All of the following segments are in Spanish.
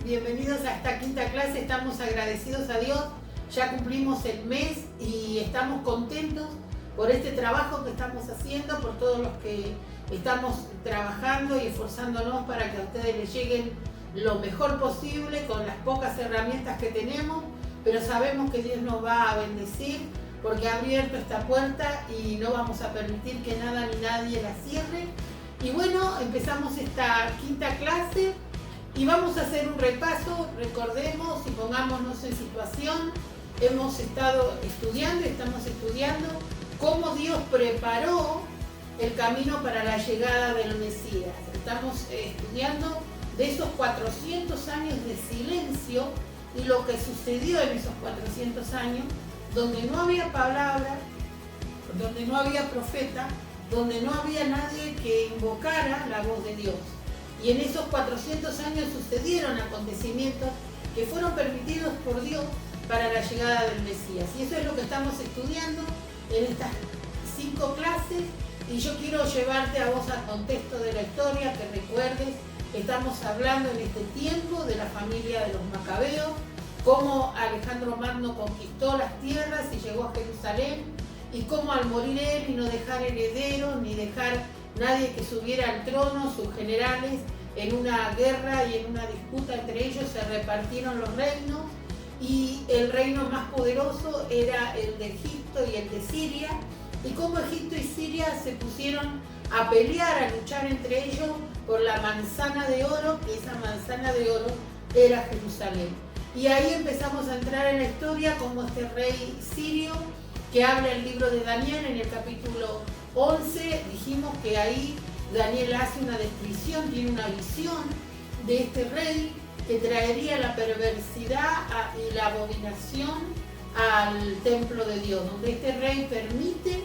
Bienvenidos a esta quinta clase, estamos agradecidos a Dios, ya cumplimos el mes y estamos contentos por este trabajo que estamos haciendo, por todos los que estamos trabajando y esforzándonos para que a ustedes les lleguen lo mejor posible con las pocas herramientas que tenemos, pero sabemos que Dios nos va a bendecir porque ha abierto esta puerta y no vamos a permitir que nada ni nadie la cierre. Y bueno, empezamos esta quinta clase y vamos a hacer un repaso. Recordemos y pongámonos en situación. Hemos estado estudiando, estamos estudiando cómo Dios preparó el camino para la llegada del Mesías. Estamos estudiando de esos 400 años de silencio y lo que sucedió en esos 400 años, donde no había palabra, donde no había profeta, donde no había nadie que invocara la voz de Dios. Y en esos 400 años sucedieron acontecimientos que fueron permitidos por Dios para la llegada del Mesías. Y eso es lo que estamos estudiando en estas 5 clases. Y yo quiero llevarte a vos al contexto de la historia, que recuerdes, estamos hablando en este tiempo de la familia de los Macabeos, cómo Alejandro Magno conquistó las tierras y llegó a Jerusalén, y cómo al morir él y no dejar herederos, ni dejar nadie que subiera al trono, sus generales, en una guerra y en una disputa entre ellos se repartieron los reinos, y el reino más poderoso era el de Egipto y el de Siria, y cómo Egipto y Siria se pusieron a pelear, a luchar entre ellos por la manzana de oro, que esa manzana de oro era Jerusalén. Y ahí empezamos a entrar en la historia como este rey sirio, que habla el libro de Daniel en el capítulo 11, dijimos que ahí Daniel hace una descripción, tiene una visión de este rey que traería la perversidad y la abominación al templo de Dios, donde este rey permite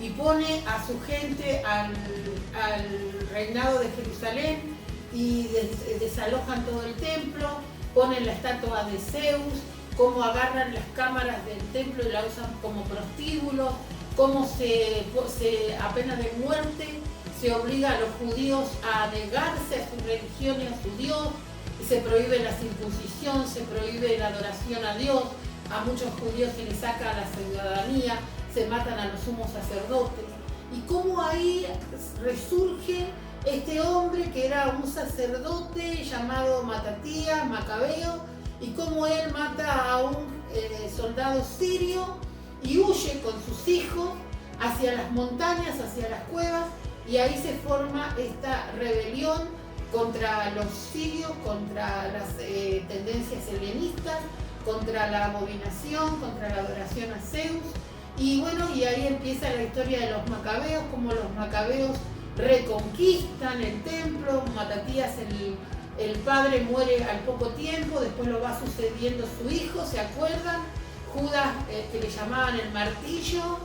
y pone a su gente al reinado de Jerusalén y desalojan todo el templo, ponen la estatua de Zeus, cómo agarran las cámaras del templo y la usan como prostíbulos, cómo a pena de muerte se obliga a los judíos a negarse a su religión y a su Dios, y se prohíbe la circuncisión, se prohíbe la adoración a Dios, a muchos judíos se les saca la ciudadanía, se matan a los sumos sacerdotes, y cómo ahí resurge este hombre que era un sacerdote llamado Matatías, Macabeo, y cómo él mata a un soldado sirio y huye con sus hijos hacia las montañas, hacia las cuevas, y ahí se forma esta rebelión contra los sirios, contra las tendencias helenistas, contra la abominación, contra la adoración a Zeus. Y bueno, y ahí empieza la historia de los Macabeos, cómo los Macabeos reconquistan el templo. Matatías, el padre, muere al poco tiempo, después lo va sucediendo su hijo, ¿se acuerdan? Judas, que le llamaban el martillo,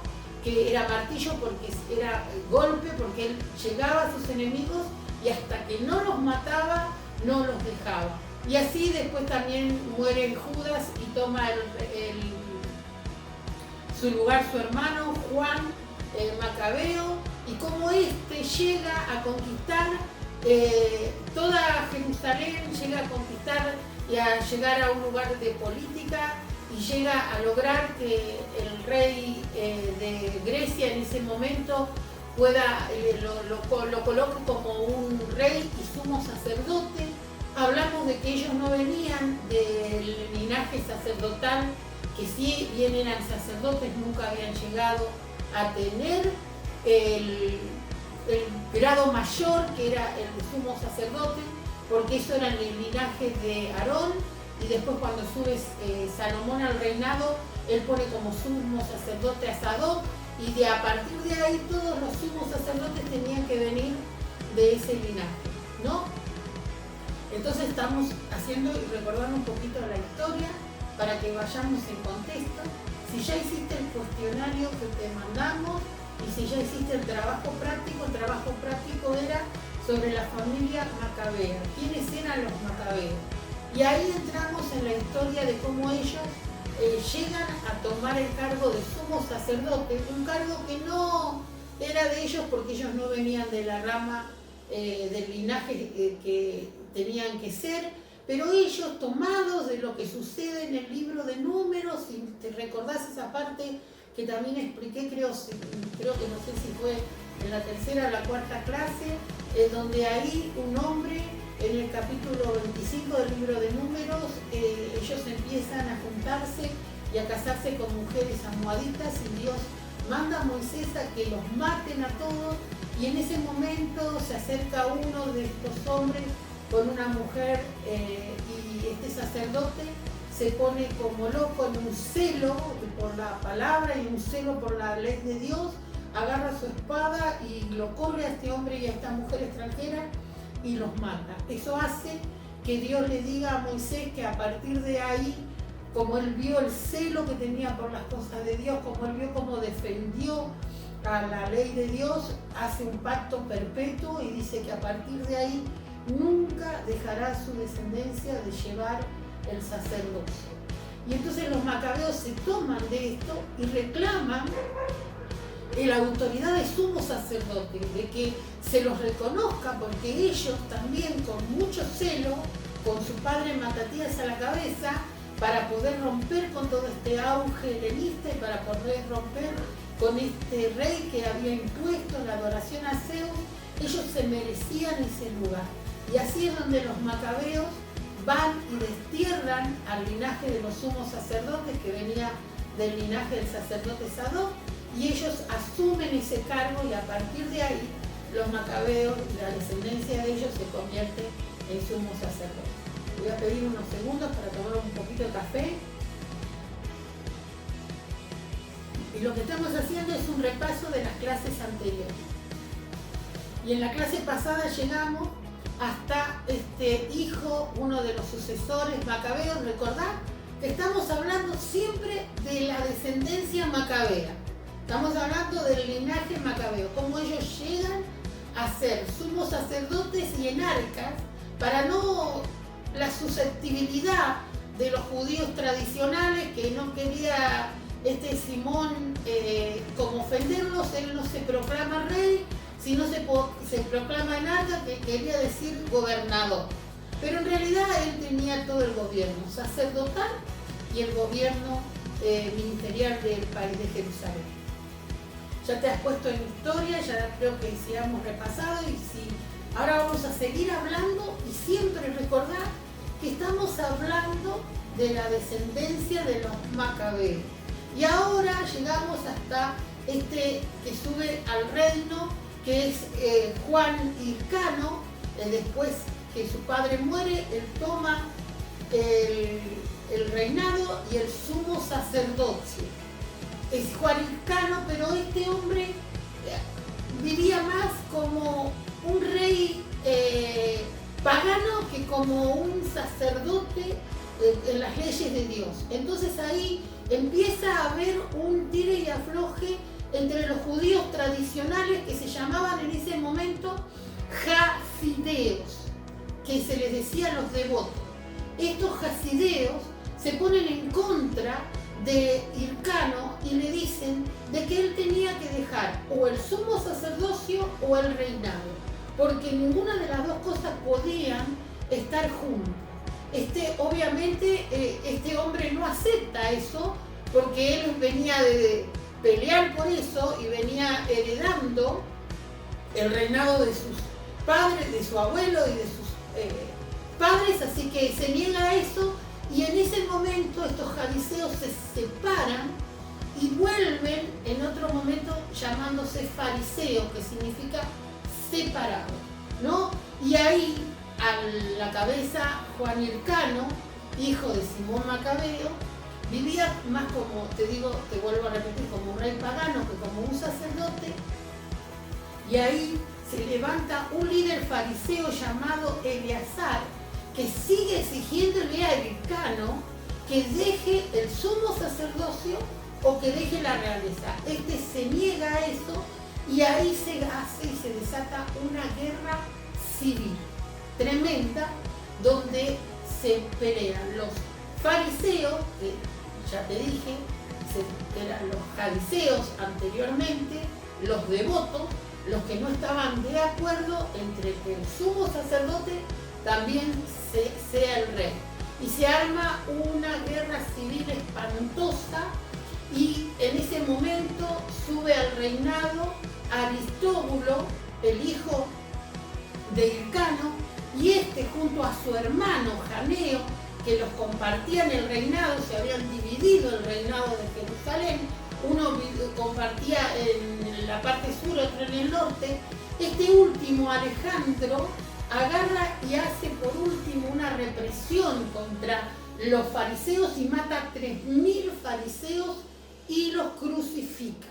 que era martillo porque era golpe, porque él llegaba a sus enemigos y hasta que no los mataba, no los dejaba. Y así después también muere Judas y toma su lugar su hermano Juan Macabeo, y cómo este llega a conquistar toda Jerusalén, llega a conquistar y a llegar a un lugar de política, y llega a lograr que el rey de Grecia en ese momento lo coloque como un rey y sumo sacerdote. Hablamos de que ellos no venían del linaje sacerdotal, que si bien eran sacerdotes, nunca habían llegado a tener el grado mayor que era el de sumo sacerdote, porque eso era en el linaje de Aarón, y después cuando sube Salomón al reinado, él pone como sumo sacerdote a Sadoc, y a partir de ahí todos los sumos sacerdotes tenían que venir de ese linaje, ¿no? Entonces estamos haciendo y recordando un poquito la historia para que vayamos en contexto. Si ya hiciste el cuestionario que te mandamos y si ya hiciste el trabajo práctico era sobre la familia Macabea, quiénes eran los Macabeos. Y ahí entramos en la historia de cómo ellos llegan a tomar el cargo de sumo sacerdote, un cargo que no era de ellos porque ellos no venían de la rama del linaje que tenían que ser, Pero ellos, tomados de lo que sucede en el libro de Números, si te recordás esa parte que también expliqué, creo que no sé si fue en la tercera o la cuarta clase, donde ahí un hombre, en el capítulo 25 del libro de Números, ellos empiezan a juntarse y a casarse con mujeres almohaditas, y Dios manda a Moisés a que los maten a todos, y en ese momento se acerca uno de estos hombres con una mujer, y este sacerdote se pone como loco en un celo por la palabra y un celo por la ley de Dios, agarra su espada y lo corre a este hombre y a esta mujer extranjera y los mata. Eso hace que Dios le diga a Moisés que a partir de ahí, como él vio el celo que tenía por las cosas de Dios, como él vio cómo defendió a la ley de Dios, hace un pacto perpetuo y dice que a partir de ahí nunca dejará su descendencia de llevar el sacerdocio. Y entonces los macabeos se toman de esto y reclaman la autoridad de sumo sacerdote, de que se los reconozca, porque ellos también con mucho celo, con su padre Matatías a la cabeza, para poder romper con todo este auge helenista y para poder romper con este rey que había impuesto la adoración a Zeus, ellos se merecían ese lugar. Y así es donde los macabeos van y destierran al linaje de los sumos sacerdotes, que venía del linaje del sacerdote Sadoc, y ellos asumen ese cargo, y a partir de ahí los macabeos, la descendencia de ellos, se convierte en sumos sacerdotes. Voy a pedir unos segundos para tomar un poquito de café. Y lo que estamos haciendo es un repaso de las clases anteriores. Y en la clase pasada llegamos hasta este hijo, uno de los sucesores macabeos. Recordad que estamos hablando siempre de la descendencia macabea. Estamos hablando del linaje macabeo, cómo ellos llegan a ser sumos sacerdotes y enarcas, para no la susceptibilidad de los judíos tradicionales, que no quería Simón como ofenderlos. Él no se proclama rey, sino se proclama enarca, que quería decir gobernador. Pero en realidad él tenía todo el gobierno sacerdotal y el gobierno ministerial del país de Jerusalén. Ya te has puesto en historia, ya creo que sí hemos repasado, y sí, ahora vamos a seguir hablando, y siempre recordar que estamos hablando de la descendencia de los macabeos. Y ahora llegamos hasta este que sube al reino, que es Juan Hircano. Después que su padre muere, él toma el reinado y el sumo sacerdocio. Es Juan Hircano, pero este hombre vivía más como un rey pagano que como un sacerdote en las leyes de Dios. Entonces ahí empieza a haber un tire y afloje entre los judíos tradicionales, que se llamaban en ese momento hasideos, que se les decía los devotos. Estos hasideos se ponen en contra de Hircano y le dicen de que él tenía que dejar o el sumo sacerdocio o el reinado, porque ninguna de las dos cosas podían estar juntas. Obviamente este hombre no acepta eso, porque él venía de pelear por eso y venía heredando el reinado de sus padres, de su abuelo y de sus padres, así que se niega a eso. Y en ese momento estos jariseos se separan y vuelven en otro momento llamándose fariseos, que significa separado, ¿no? Y ahí a la cabeza Juan Hircano, hijo de Simón Macabeo, vivía más como, te digo, te vuelvo a repetir, como un rey pagano que como un sacerdote. Y ahí se levanta un líder fariseo llamado Eleazar, que sigue exigiéndole a Hircano que deje el sumo sacerdocio o que deje la realeza. Este se niega a eso, y ahí se hace y se desata una guerra civil tremenda, donde se pelean los fariseos, que ya te dije, eran los fariseos anteriormente, los devotos, los que no estaban de acuerdo entre que el sumo sacerdote también sea el rey. Y se arma una guerra civil espantosa y en ese momento sube al reinado Aristóbulo, el hijo de Hircano, y junto a su hermano Janeo, que los compartían el reinado, se habían dividido el reinado de Jerusalén, uno compartía en la parte sur, otro en el norte. Este último, Alejandro, agarra y hace por último una represión contra los fariseos y mata a 3.000 fariseos y los crucifica.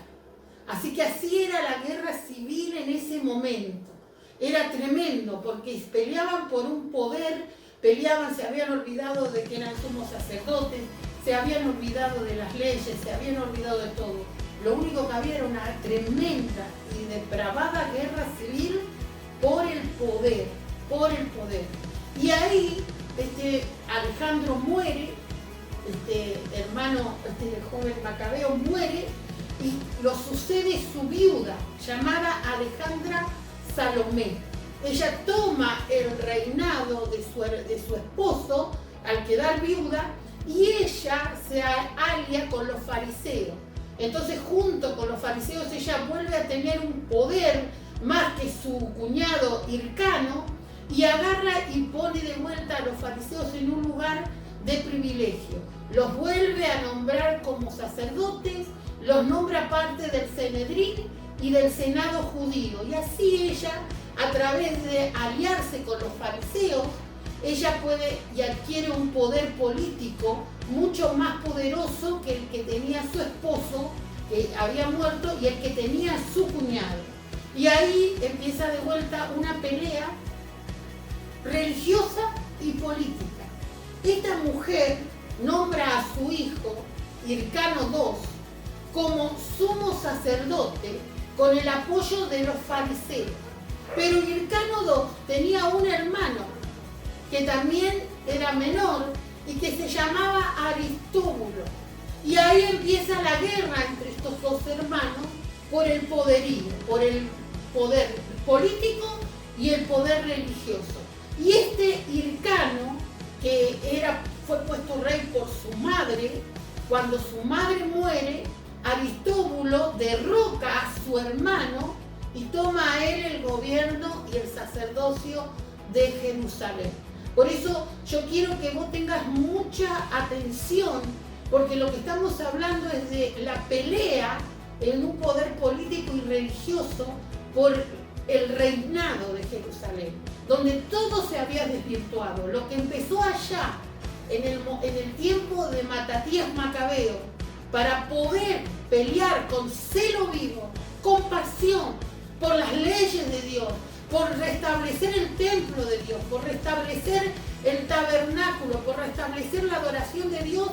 Así que así era la guerra civil en ese momento. Era tremendo porque peleaban por un poder, se habían olvidado de que eran sumos sacerdotes, se habían olvidado de las leyes, se habían olvidado de todo. Lo único que había era una tremenda y depravada guerra civil por el poder. Y ahí Alejandro muere, hermano, el joven Macabeo muere y lo sucede su viuda, llamada Alejandra Salomé. Ella toma el reinado de su esposo al quedar viuda y ella se alia con los fariseos. Entonces, junto con los fariseos, ella vuelve a tener un poder más que su cuñado Hircano y agarra y pone de vuelta a los fariseos en un lugar de privilegio. Los vuelve a nombrar como sacerdotes, los nombra parte del Sanedrín y del Senado judío. Y así ella, a través de aliarse con los fariseos, ella puede y adquiere un poder político mucho más poderoso que el que tenía su esposo, que había muerto, y el que tenía su cuñado. Y ahí empieza de vuelta una pelea religiosa y política. Esta mujer nombra a su hijo, Hircano II, como sumo sacerdote con el apoyo de los fariseos. Pero Hircano II tenía un hermano que también era menor y que se llamaba Aristóbulo. Y ahí empieza la guerra entre estos dos hermanos por el poderío, por el poder político y el poder religioso. Y Hircano, que fue puesto rey por su madre, cuando su madre muere, Aristóbulo derroca a su hermano y toma a él el gobierno y el sacerdocio de Jerusalén. Por eso yo quiero que vos tengas mucha atención, porque lo que estamos hablando es de la pelea en un poder político y religioso por el reinado de Jerusalén, donde todo se había desvirtuado. Lo que empezó allá, en el tiempo de Matatías Macabeo, para poder pelear con celo vivo, con pasión, por las leyes de Dios, por restablecer el templo de Dios, por restablecer el tabernáculo, por restablecer la adoración de Dios,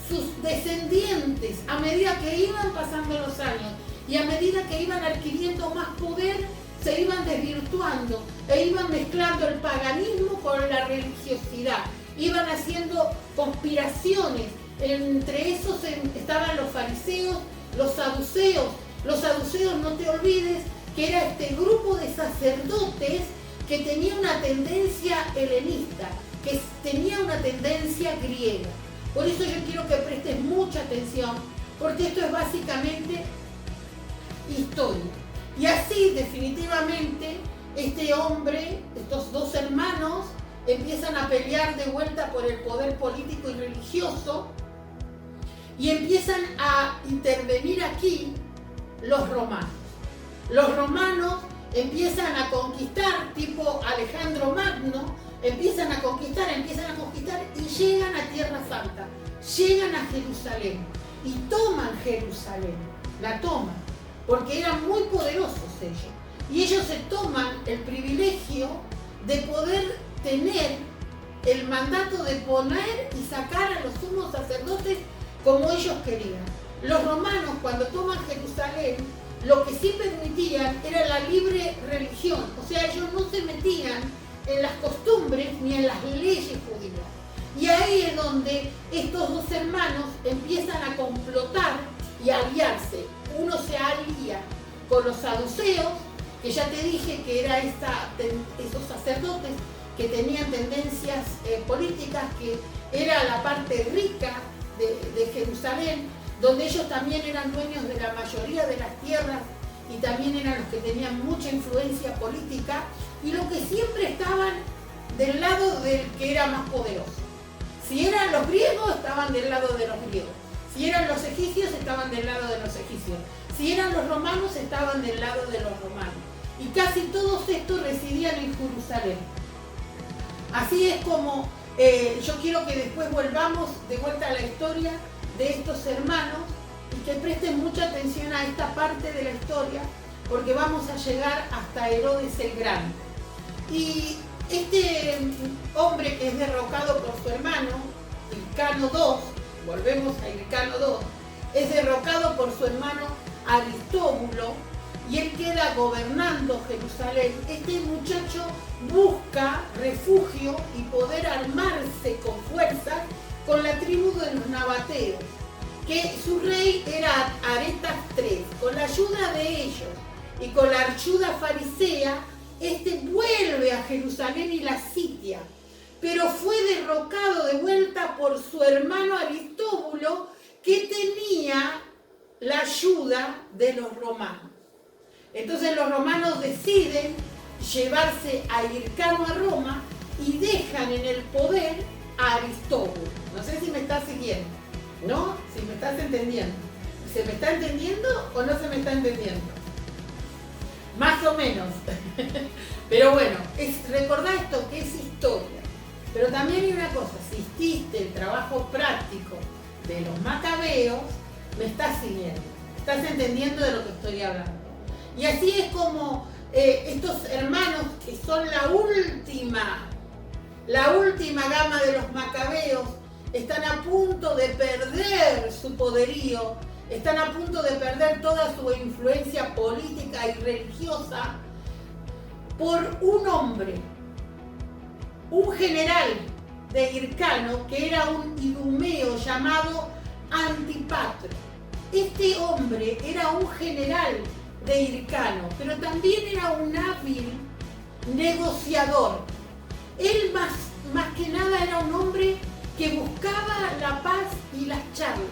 sus descendientes, a medida que iban pasando los años y a medida que iban adquiriendo más poder, se iban desvirtuando e iban mezclando el paganismo con la religiosidad, iban haciendo conspiraciones. Entre esos estaban los fariseos, los saduceos. Los saduceos, no te olvides, que era este grupo de sacerdotes que tenía una tendencia helenista, que tenía una tendencia griega. Por eso yo quiero que prestes mucha atención, porque esto es básicamente historia. Y así, definitivamente, estos dos hermanos, empiezan a pelear de vuelta por el poder político y religioso, y empiezan a intervenir aquí los romanos. Los romanos empiezan a conquistar, tipo Alejandro Magno, empiezan a conquistar y llegan a Tierra Santa, llegan a Jerusalén y toman Jerusalén, la toman, porque eran muy poderosos ellos. Y ellos se toman el privilegio de poder tener el mandato de poner y sacar a los sumos sacerdotes como ellos querían. Los romanos, cuando toman Jerusalén, lo que sí permitían era la libre religión, o sea, ellos no se metían en las costumbres ni en las leyes judías. Y ahí es donde estos dos hermanos empiezan a complotar y a aliarse. Uno se alía con los saduceos, que ya te dije que eran esos sacerdotes que tenían tendencias políticas, que era la parte rica de Jerusalén, donde ellos también eran dueños de la mayoría de las tierras y también eran los que tenían mucha influencia política, y los que siempre estaban del lado del que era más poderoso. Si eran los griegos, estaban del lado de los griegos. Si eran los egipcios, estaban del lado de los egipcios. Si eran los romanos, estaban del lado de los romanos. Y casi todos estos residían en Jerusalén. Así es como yo quiero que después volvamos de vuelta a la historia de estos hermanos y que presten mucha atención a esta parte de la historia, porque vamos a llegar hasta Herodes el Grande. Y este hombre que es derrocado por su hermano, Hircano II, volvemos a Hircano II, es derrocado por su hermano Aristóbulo y él queda gobernando Jerusalén. Este muchacho busca refugio y poder armarse con fuerza con la tribu de los nabateos, que su rey era Aretas III. Con la ayuda de ellos y con la ayuda farisea, este vuelve a Jerusalén y la sitia, pero fue derrocado de vuelta por su hermano Aristóbulo, que tenía la ayuda de los romanos. Entonces los romanos deciden llevarse a Hircano a Roma y dejan en el poder a Aristóbulo. No sé si me estás siguiendo, ¿no? Si me estás entendiendo. ¿Se me está entendiendo o no se me está entendiendo? Más o menos. Pero bueno, recordá esto que es historia. Pero también hay una cosa, si hiciste el trabajo práctico de los macabeos, me estás siguiendo. Estás entendiendo de lo que estoy hablando. Y así es como estos hermanos, que son la última gama de los macabeos, están a punto de perder su poderío, están a punto de perder toda su influencia política y religiosa por un hombre, un general de Hircano, que era un idumeo llamado Antipatro. Este hombre era un general de Hircano, pero también era un hábil negociador. Él más que nada era un hombre que buscaba la paz y las charlas.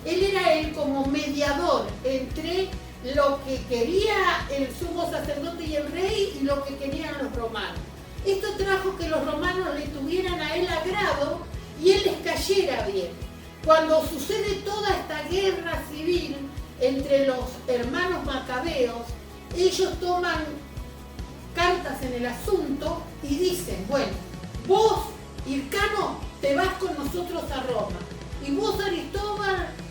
Él era como mediador entre lo que quería el sumo sacerdote y el rey y lo que querían los romanos. Esto trajo que los romanos le tuvieran a él agrado y él les cayera bien. Cuando sucede toda esta guerra civil entre los hermanos macabeos, ellos toman cartas en el asunto y dicen, bueno, vos, Hircano, te vas con nosotros a Roma, y vos, Aristóbulo,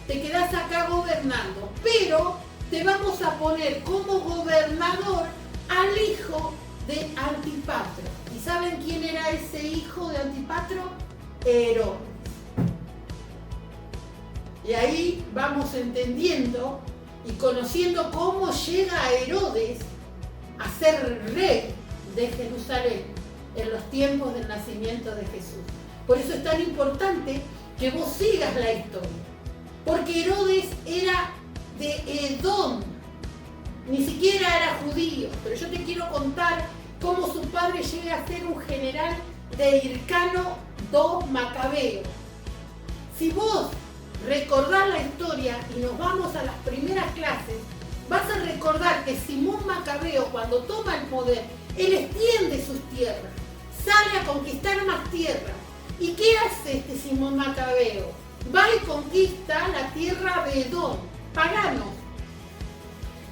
te quedás acá gobernando, pero te vamos a poner como gobernador al hijo de Antipatro. ¿Y saben quién era ese hijo de Antipatro? Herodes. Y ahí vamos entendiendo y conociendo cómo llega Herodes a ser rey de Jerusalén en los tiempos del nacimiento de Jesús. Por eso es tan importante que vos sigas la historia. Porque Herodes era de Edom, ni siquiera era judío. Pero yo te quiero contar cómo su padre llega a ser un general de Hircano II Macabeo. Si vos recordás la historia y nos vamos a las primeras clases, vas a recordar que Simón Macabeo, cuando toma el poder, él extiende sus tierras, sale a conquistar más tierras. ¿Y qué hace este Simón Macabeo? Va y conquista la tierra de Edom, paganos,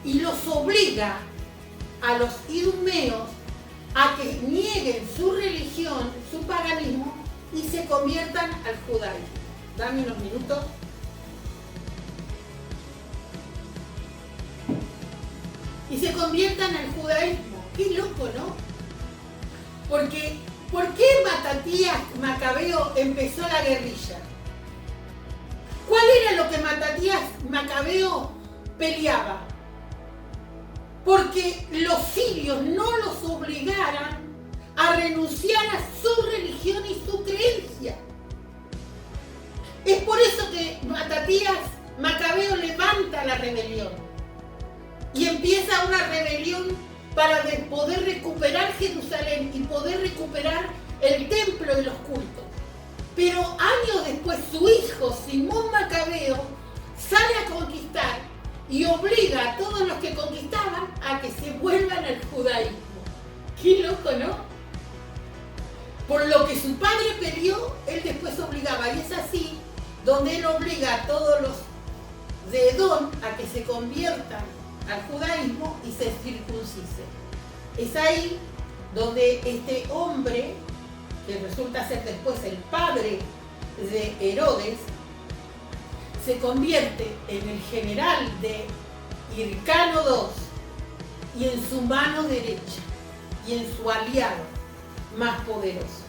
y los obliga a los idumeos a que nieguen su religión, su paganismo, y se conviertan al judaísmo. Dame unos minutos. Y se conviertan al judaísmo. Qué loco, ¿no? Porque, ¿por qué Matatías Macabeo empezó la guerrilla? ¿Cuál era lo que Matatías Macabeo peleaba? Porque los sirios no los obligaran a renunciar a su religión y su creencia. Es por eso que Matatías Macabeo levanta la rebelión y empieza una rebelión para poder recuperar Jerusalén y poder recuperar el templo y los cultos. Pero años después su hijo, Simón Macabeo, sale a conquistar y obliga a todos los que conquistaban a que se vuelvan al judaísmo. Qué loco, ¿no? Por lo que su padre pidió, él después obligaba. Y es así donde él obliga a todos los de Edom a que se conviertan al judaísmo y se circuncisen. Es ahí donde este hombre, que resulta ser después el padre de Herodes, se convierte en el general de Hircano II y en su mano derecha y en su aliado más poderoso.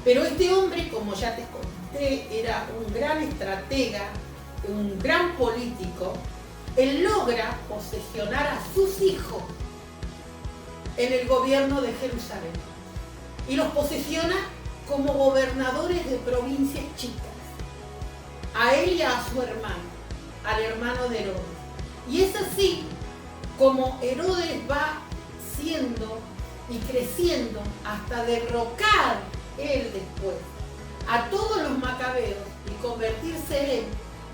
Pero este hombre, como ya te conté, era un gran estratega, un gran político. Él logra posesionar a sus hijos en el gobierno de Jerusalén y los posesiona como gobernadores de provincias chicas, a él y a su hermano, al hermano de Herodes. Y es así como Herodes va siendo y creciendo hasta derrocar él después a todos los macabeos y convertirse él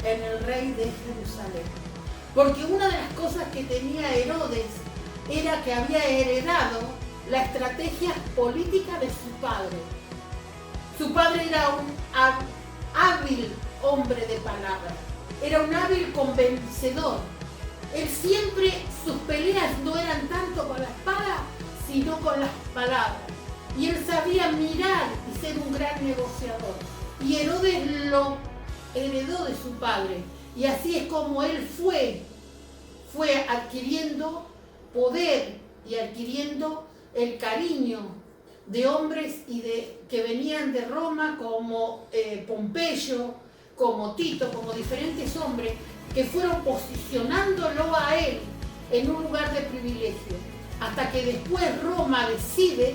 en el rey de Jerusalén. Porque una de las cosas que tenía Herodes era que había heredado la estrategia política de su padre. Su padre era un hábil hombre de palabra, era un hábil convencedor. Él siempre, sus peleas no eran tanto con la espada, sino con las palabras. Y él sabía mirar y ser un gran negociador. Y Herodes lo heredó de su padre. Y así es como él fue adquiriendo poder y adquiriendo el cariño de hombres que venían de Roma, como Pompeyo, como Tito, como diferentes hombres que fueron posicionándolo a él en un lugar de privilegio, hasta que después Roma decide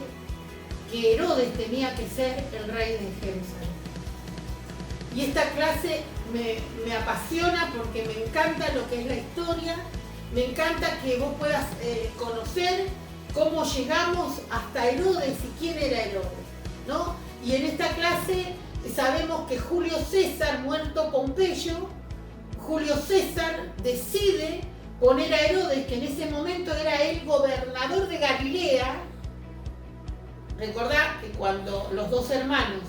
que Herodes tenía que ser el rey de Jerusalén. Y esta clase me apasiona porque me encanta lo que es la historia, me encanta que vos puedas conocer cómo llegamos hasta Herodes y quién era Herodes, ¿no? Y en esta clase sabemos que Julio César, muerto Pompeyo, Julio César decide poner a Herodes, que en ese momento era el gobernador de Galilea. Recordad que cuando los dos hermanos,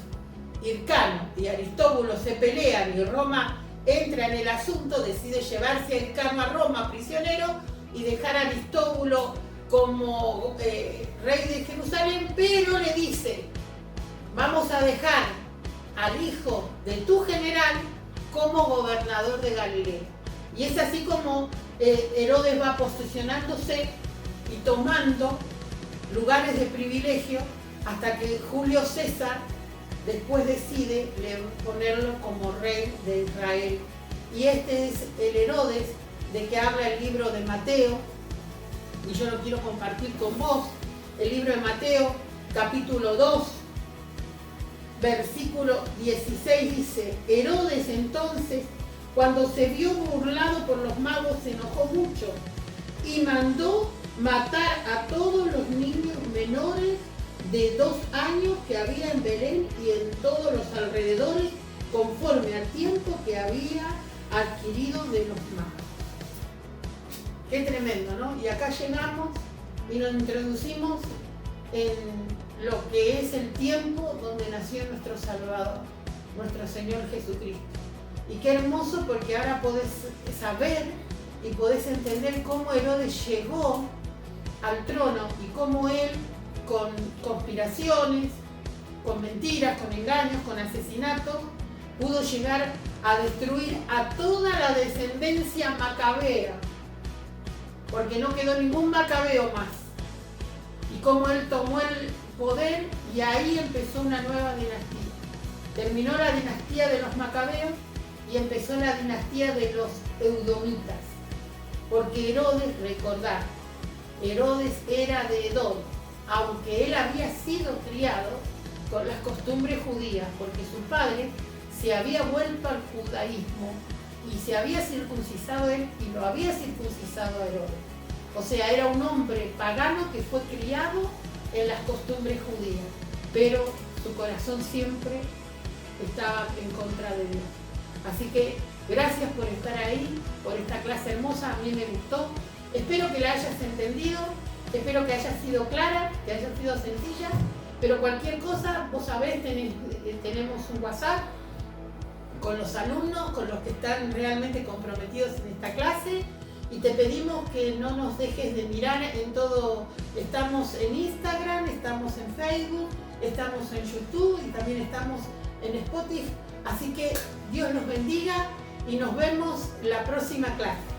Hircano y Aristóbulo, se pelean y Roma entra en el asunto, decide llevarse a Hircano a Roma prisionero y dejar a Aristóbulo como rey de Jerusalén, pero le dice: vamos a dejar al hijo de tu general como gobernador de Galilea. Y es así como Herodes va posicionándose y tomando lugares de privilegio hasta que Julio César después decide ponerlo como rey de Israel. Y este es el Herodes de que habla el libro de Mateo, y yo lo quiero compartir con vos. El libro de Mateo, capítulo 2, versículo 16 dice: Herodes entonces, cuando se vio burlado por los magos, se enojó mucho y mandó matar a todos los niños menores de 2 años que había en Belén y en todos los alrededores, conforme al tiempo que había adquirido de los magos. Qué tremendo, ¿no? Y acá llegamos y nos introducimos en lo que es el tiempo donde nació nuestro Salvador, nuestro Señor Jesucristo. Y qué hermoso, porque ahora podés saber y podés entender cómo Herodes llegó al trono y cómo él, con conspiraciones, con mentiras, con engaños, con asesinatos, pudo llegar a destruir a toda la descendencia macabea, porque no quedó ningún macabeo más. Y cómo él tomó el poder y ahí empezó una nueva dinastía. Terminó la dinastía de los macabeos y empezó la dinastía de los edomitas. Porque Herodes, recordad, Herodes era de Edom, aunque él había sido criado con las costumbres judías, porque su padre se había vuelto al judaísmo y se había circuncisado él y lo había circuncisado a Herodes. O sea, era un hombre pagano que fue criado en las costumbres judías, pero su corazón siempre estaba en contra de Dios. Así que gracias por estar ahí, por esta clase hermosa, a mí me gustó. Espero que la hayas entendido, espero que haya sido clara, que haya sido sencilla, pero cualquier cosa, vos sabés, tenemos un WhatsApp con los alumnos, con los que están realmente comprometidos en esta clase, y te pedimos que no nos dejes de mirar en todo. Estamos en Instagram, estamos en Facebook, estamos en YouTube y también estamos en Spotify. Así que Dios los bendiga y nos vemos la próxima clase.